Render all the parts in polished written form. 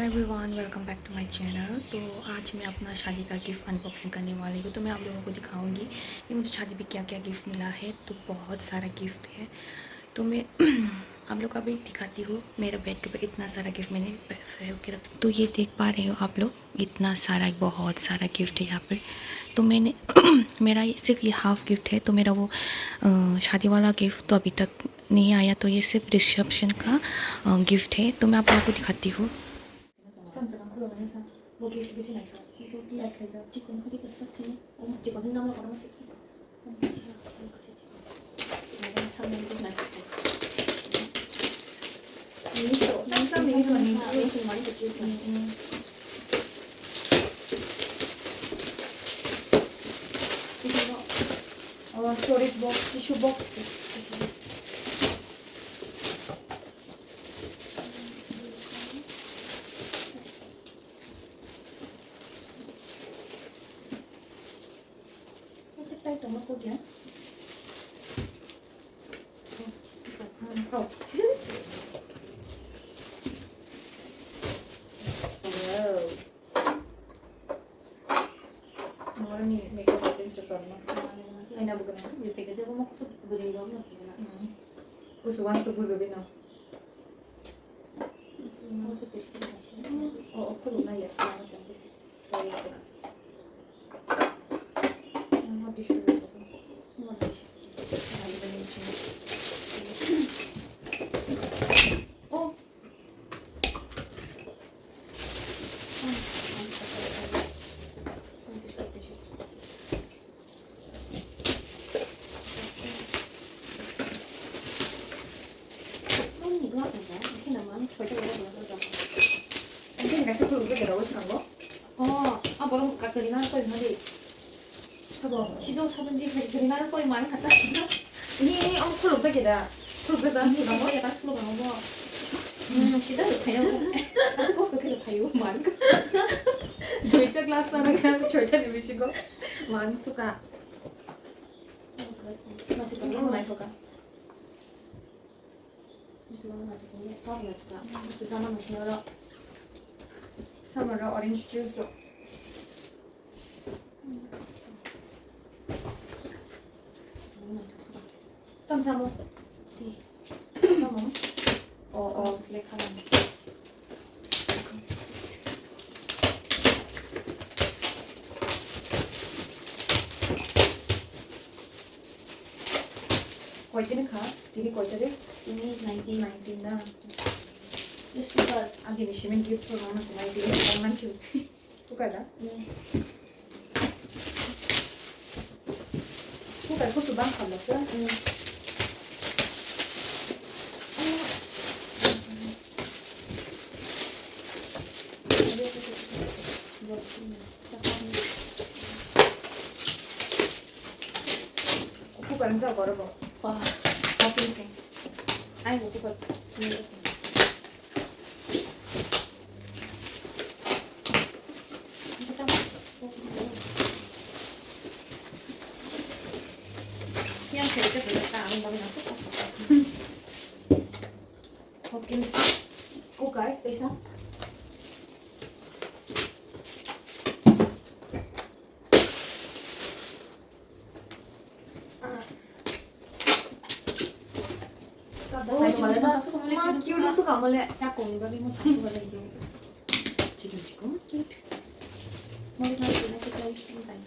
Hello everyone, welcome back to my channel. तो आज मैं अपना शादी का गिफ्ट अनबॉक्सिंग करने वाली हूँ। तो मैं आप लोगों को दिखाऊंगी कि मुझे शादी पे क्या क्या गिफ्ट मिला है। तो बहुत सारा गिफ्ट है, तो मैं आप लोग को अभी दिखाती हूँ। मेरा बेड के ऊपर इतना सारा गिफ्ट मैंने फैल के रखा। तो ये देख पा रहे हो आप लोग, इतना सारा बहुत सारा गिफ्ट है यहाँ पर। तो मैंने मेरा सिर्फ ये हाफ़ गिफ्ट है। तो मेरा वो शादी वाला गिफ्ट तो अभी तक नहीं आया। तो ये सिर्फ रिसेप्शन का गिफ्ट है। तो मैं आप लोगों को दिखाती हूँ। Storage box, tissue box, tight होना हो गया। मेकअप आर्टिस्ट करना Aina bukan aku pegang dia mau kusuk beri dong lah. Kusukan tu kusuk ini. Oh, aku lupa ya. Sorry aku. Mau tisu dulu pasang. Mau tisu. Lagi beli cuma. Oh. 뭐라고 그리 나를 거리 말이 저거 시도 사든지 그리 나를 거리 많이 갖다 준다. 이 콜로 베게다. 콜로 베다. 이 너무 약간 스로 가는 거. 시도를 가요. 아직 없어 그래 가요. 많이. 저희들 클래스 나는 그냥 저희들 미시고 많이 수가. 나 지금 너무 많이 수가. 이거는 아직 근데 밥이 없다. 그 사람은 신어라. 사마라 오렌지 주스. Sama di ngomong lekaran koytini kha diri koyta de ini 19 da just for agi vishimen gift for mama se 19 manchu ukada ukada ko subang khalasa Kukarnya apa orang? Wah, kopi nih. Ayo kukar. Yang cerita berita angin bangun aku. Kopi kukar, bisa? cute suka mulai cakung bagi mau cakung lagi cikum cute mau lihat ini kita ini kan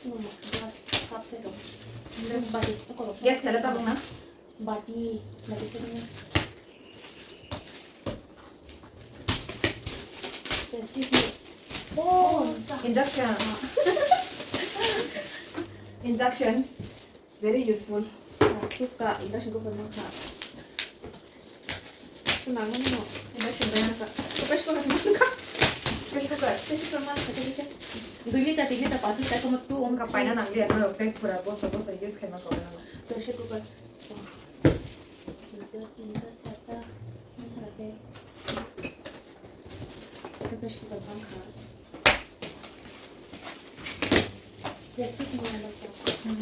mau kap sedong dan body itu kalau ya cara tahu na body sedangnya oh induction very useful. Suka induction ko pernah kak. Senangan mo induction pernah kak. Fresh ko kasi kak. Fresh ko kak. Fresh ko mas kasi siya. 2 liter 3 liter pasti saya cuma 2 om kapain na nanti ano Tripura boss use kaya ko na. Fresh ko kak. Ini chata. Ini fresh ko kak kak. Yes, ini ada chata.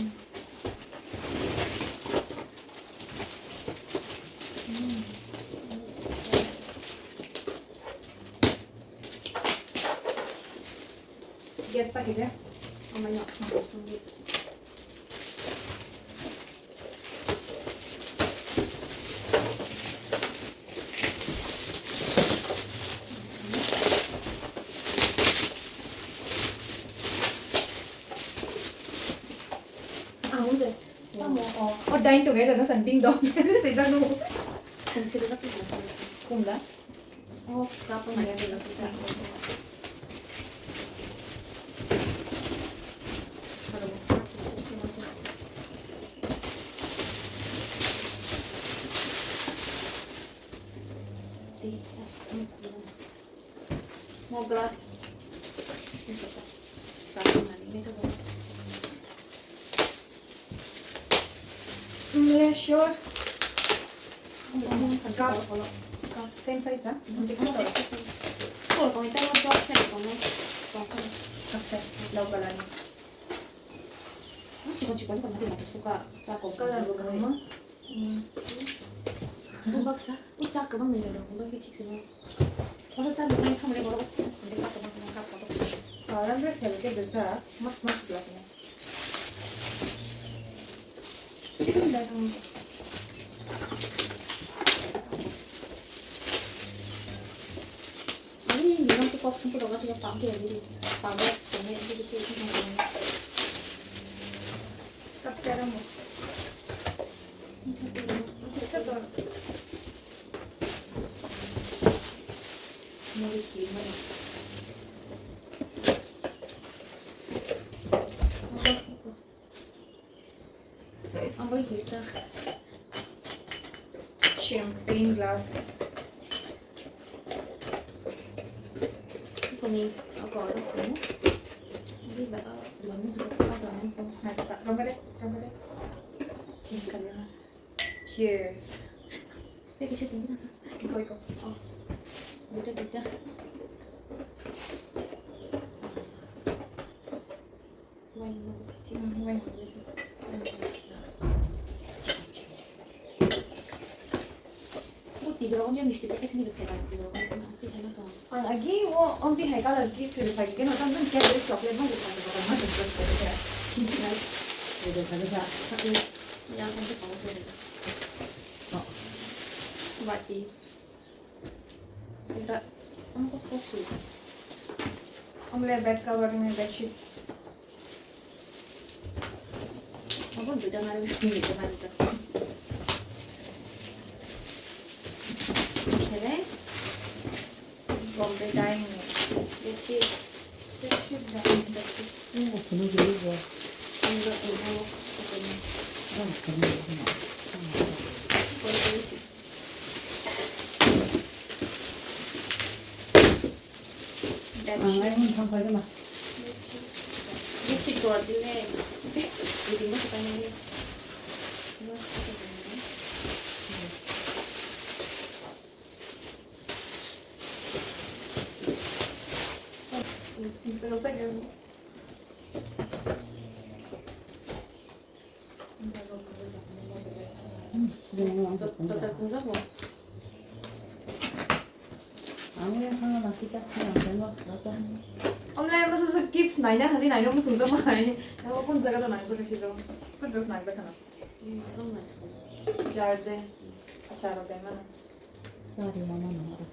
paketnya. Mama nhỏ không biết. Không rồi. Or dying together, no? Ding dong. Say that no. Kung sila na pila. Kung da? Oh, kapag na pila kita. Mau gelas. Itu tak. Satu nanti itu. Yeah, sure. Kalau Same size, ha? Hindi ko ito. kalau kau itu mau buat saya kamu. Okay. Law pala niya. Cukup-cukup kan mungkin ada suka cakap. Color ko mo? baksa. Cakap bang nih dong. Bang kita sih. Kalau saya bukan kamu yang baru. Nanti kata bang mengkap apa. Parang dress heavy ke desa. Mas glass niya. Ini bilang tuh pas kumpul orang sudah tampil jadi pamer semuanya itu gitu semuanya. Kap cara mo. Mau gimana? Apa kita? Champagne glass. Kami aku ada semua. Ini tak bangun juga ada apa? Gambar deh. Ini kalian. Cheers. Saya kisah tinggi nasa. Iko. Oh, beda. Wine mo gusto. Wine. Tiprajwk dia mesti pakai ni dekat tiprajwk nanti enak kan. और अगी वो ओंती है कलर की प्यूरिफाई के ना तंदन क्या बड़ी चॉकलेट में दिखा दे मत इंटरेस्ट करते हैं ये देखा देखा Tapi yang nanti kamu beli. oh Bati. Udah, kamu kok kosi? हमले बेड कवर में bedsheet Apa beda ngaruh ini dengan itu? Oke, Bombay Dyeing में bedsheet. Bedsheet dyeing bedsheet 이거 분위기가 Ibu, pokoknya. 분위기구나. Bedsheet. 이건 상관이마. Bedsheet dua dile. Jadi mah sukanya ini. pero pero Total kunza mo. 아무리 하나 낳기 시작하면 되는 것 같아. हमले बस ऐसा गिफ्ट नहीं ना हरी नहीं ना मुझे तो मारे ना वो कौन जगह तो नहीं तो किसी तो कुछ दस नहीं बैठा ना Nggak masuk. जार दे अचार होते हैं ना 쌀이 너무 많아.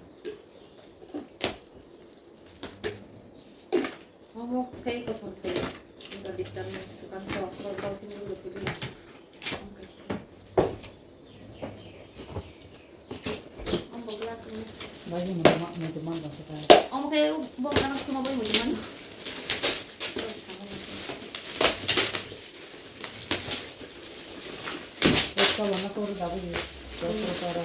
Kamu kayak kesuntik. Enggak ditanya kan kalau tinggal gitu dulu. Om gelas ini. 마지막에 뭐 도망가서 가야 Om kayak buang anak cuma boleh mau gimana? 오빠 만나고 나보기 옆으로 따라.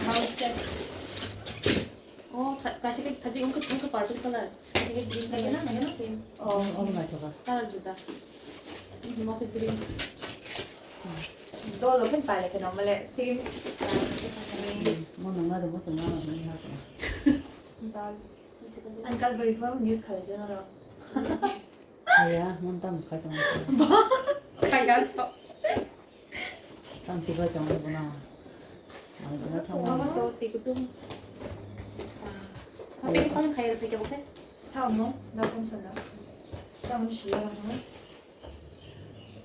House check Oh, kasih kayak tadi ungkep purple color. Kasih kayak green color. Lagyan na. Same. 얼마 더 가? Color juga. Ini mau ke green. दो लोग पहले के नॉर्मल है सेम 뭐 농가도 뭐 정말 많이 하고. अंकल बड़ी form news खा लेते ना 아야, 뭔땀 가져. खाएगा 땀 비가 정도구나. 아니 그렇다고. Mama tuh tikung. 빨리 빨리 가위를 베껴볼게. 다음은 나동선다. 다음은 시작하면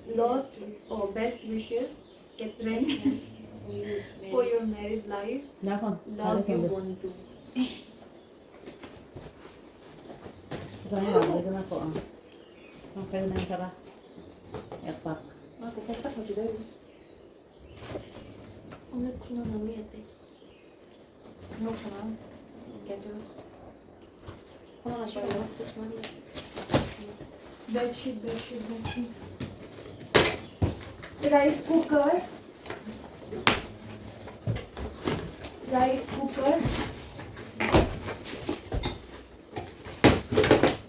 Lots of best wishes, Catherine, for your married life. 나가. Love you, Monu. 그다음에 안 되나 거. 상패는 사라. 약박. 아, 그 백화 사지다 이거. 오늘 그냥 남기겠대. 그렇구나. 걔도 코로나 시험 듣지 말이야. Bedsheet. Rice cooker.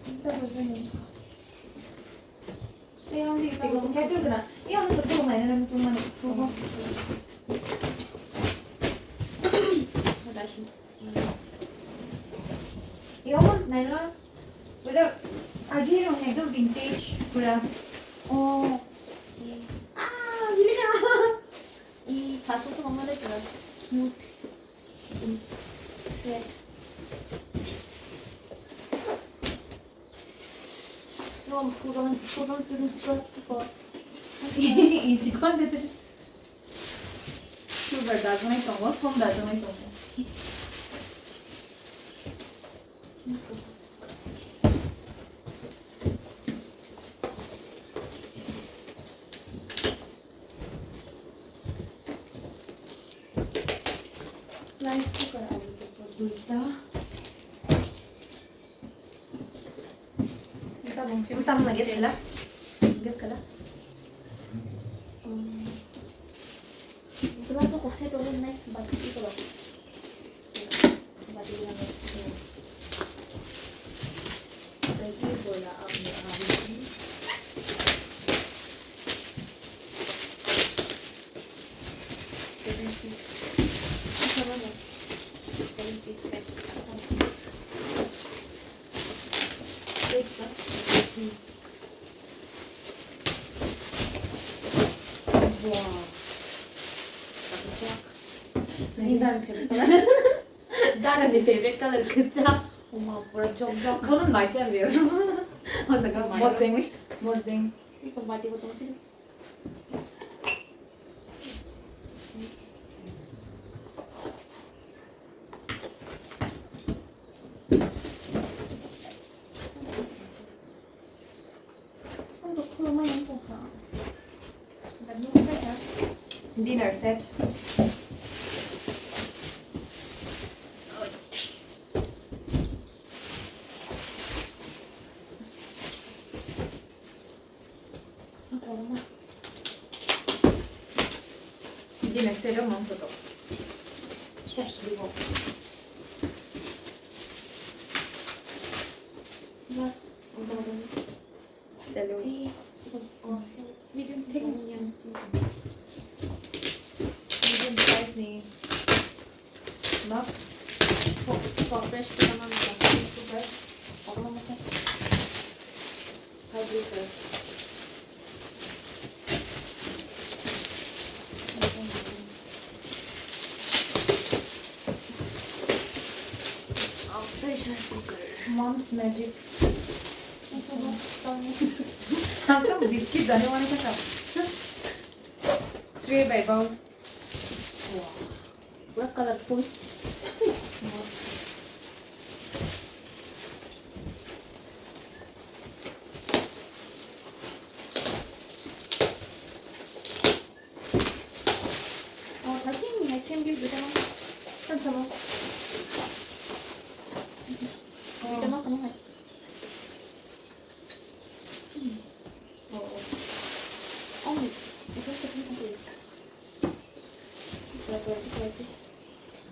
진짜 불편해. 이거 개들구나. 이 안에서 보고 많이 나면 정말 보고. 다시. 이거는 나일론. 우리가 아기랑 해도 빈티지 그래. 이 다소스 엄마 해줘라. 큐트. 셋. 이건 그런 필요할 거. 이 직원들 슈발 나중에 거, 손 나중에 거. 라이스 쿠커 아직도 둘다. 일단 lagi lah. Enggak kalah. 그래서 고세도 했네. 맞지 이거. 맞지 이거. Lagi bola ambil. Darah di favorite color kecap. Uma pura jog-jog. 그거는 말짱이에요. 잠깐 머스탱. 이거 말이 이거 좀 필요. 또 그러면 행복하. 나 너무 빼자. Dinner set. Dinner set을 멈춰둬. 진짜 힘들어. 나 어떤 샐러리. 이거 미디움 그냥 Medium size nih. Mak. 그거 프레쉬 그다음에 Super. 얼마 먹어? Hybrid. 프레셔 쿠커. Mom's magic. 잠깐 비스킷 다녀와니 잠깐. 3 by bowl. 와. black color food. 다시 챙길 주잖아. 괜찮아. 이제만 그만 해.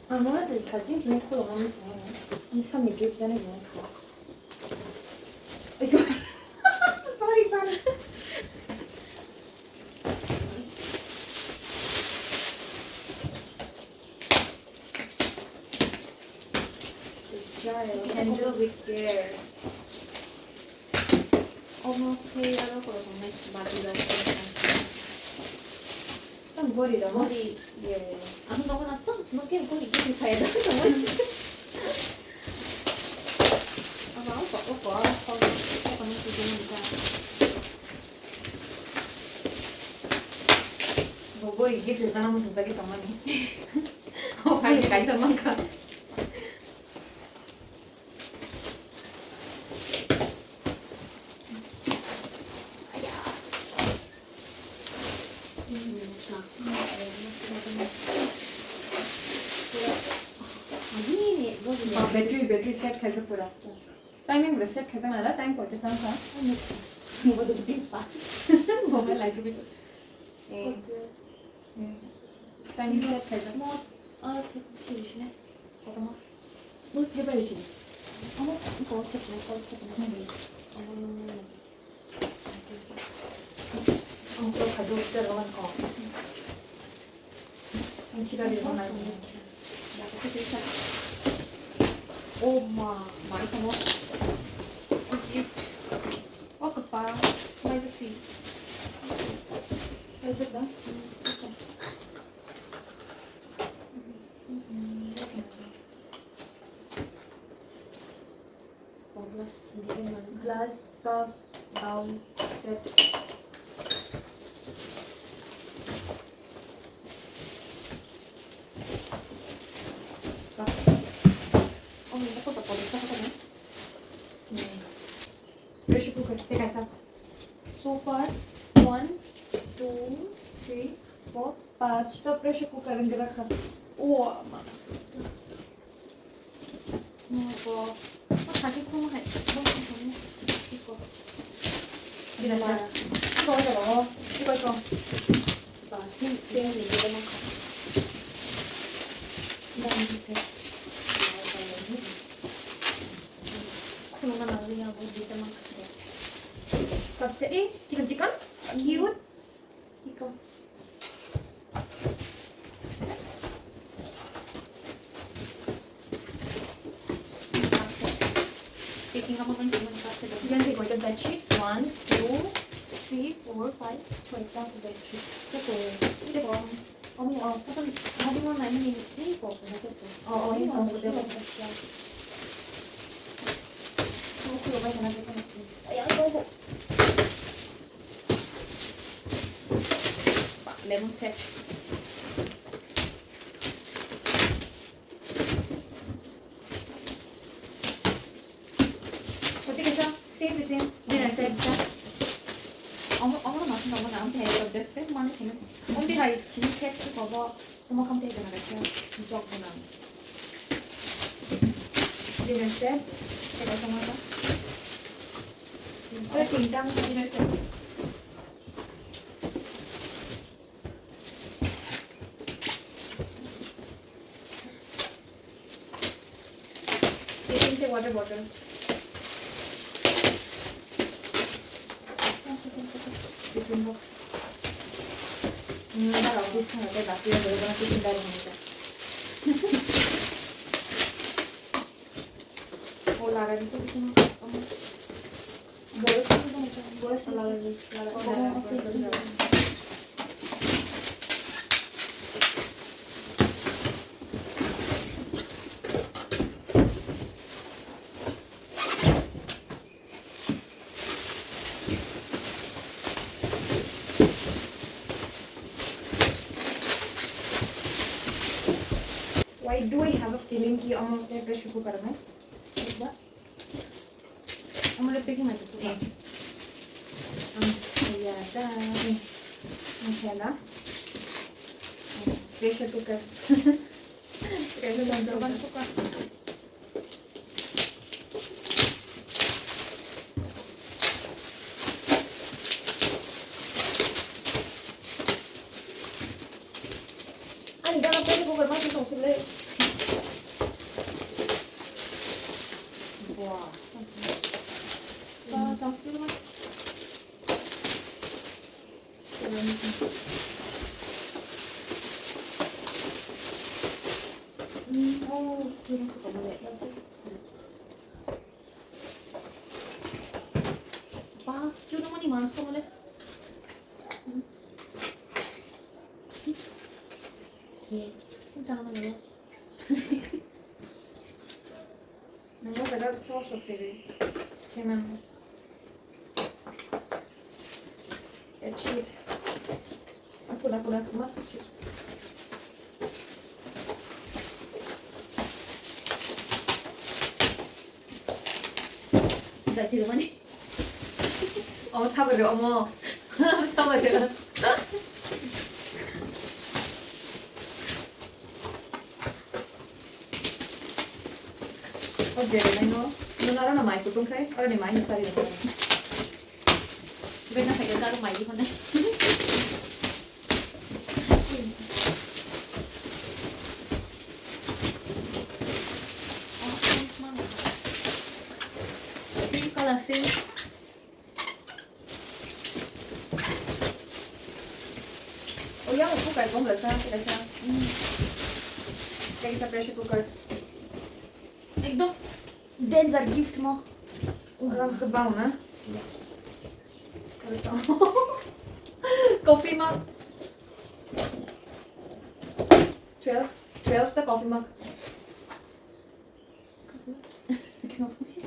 아, 뭐지? 다진 중에 콜 오면서 이 삼이 기억자네 뭐 가. 이거 sorry. Handle with care. 어머, 페이라고 그러네. 맞이가 머리다 머리. 예. 아, 너무나 또 저렇게 머리 이렇게 사야 돼. 정말. có không có con cái gì cả 보고 이게 대단하면 도자기 정말이 빨리 가이 도망가 battery set कैसे पूरा टाइमिंग पूरा सेट कैसे मारा टाइम पहुंचे था वो तो टिपा मोबाइल लाइट भी टाइमिंग सेट कैसे 뭐 이렇게 보시네. 잠깐만. 뭘 해봐야지 어머 이거 어떻게 보내? 어머는 또 가져올 때로만 기다리고 말고 엄마 많이 먹어. 와 봐. 맛있지. 해줄까? ग्लास का बाउल सेट 이거 또 버리 하거든. 네. प्रेशर कुकर पे कैसा so far 1 2 3 4 5 तो प्रेशर कुकर अंदर रखा ओ 이거 자기 콩을 해. 이거. 이거 어디다 넣어 이거 생이 이거만 가. 그다음에 이제 콩만 올리고 이거만 그래. 갑자기 chicken cute 이거 Picking up on the basket. Then we go to bed sheet 1 2 3 4 5 12 down to bed sheet 이거 어머니 사실 다리만 아니면 이거 이거 이거 내가 그거 많이 나갈 것 같아. 야 이거 레몬 책. 어떻게 해서 same dinner set 어머나 맛있는 어머 나한테 이거 스펙만 해주면 엄디라 이 진택 버버 도마컴 테이크 나가죠. 무조건 dinner set 제가 정하자. 이렇게 인당 dinner set 이렇게 water bottle tiffin box 나 어디 사는데 나중에 너희가 드신다고 합니다 라라리 또 무슨 뭐였어 라라리 Why do I have a feeling कि अमर के pressure cooker में 어머니 빼기만 해줬어. यादा मसाला pressure cooker pressure 들어가는 숟가락. 아니 내가 pressure cooker में तो उसले 와. 잠시만. 이런 거 없네. 오빠, 키우는 거니 많았어 그래? 뒤에 혼자 하는 거야? 뭔가 내가 소스 없이 Remember. A cheat. Pula frumos să cheat. Dar te rămâne? 어머 타버려 어머 타버려. Abir này nó là máy của tôi thấy, ở đây máy như sao vậy? Bên nó phải được ra mày đi con này. Pink color pink. Ôi giá một cooker cũng được sao? Cái sao? Cái pressure cooker. एकदम danger gift म. Am să bau, na? Coffee mug. 12 the coffee mug. Ek snap nie.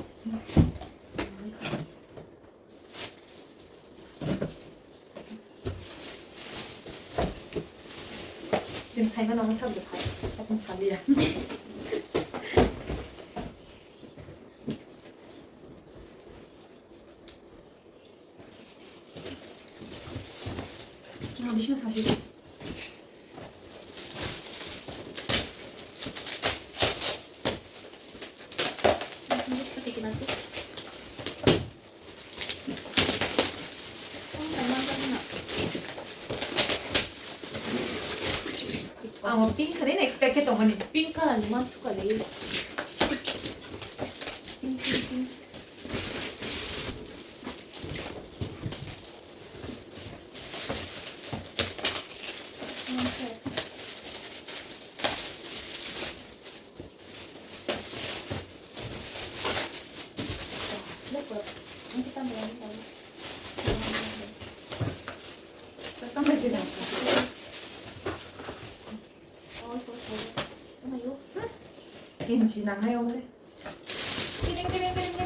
지금 살면 너무 타고 가요. 조금 살이야. 아, 미시면 다시. Seperti nanti. 아, 뭐 핑크는 expected 어머니. 핑크는 이만 추가해. 괜찮아요, 그래. 띠링띠링띠링.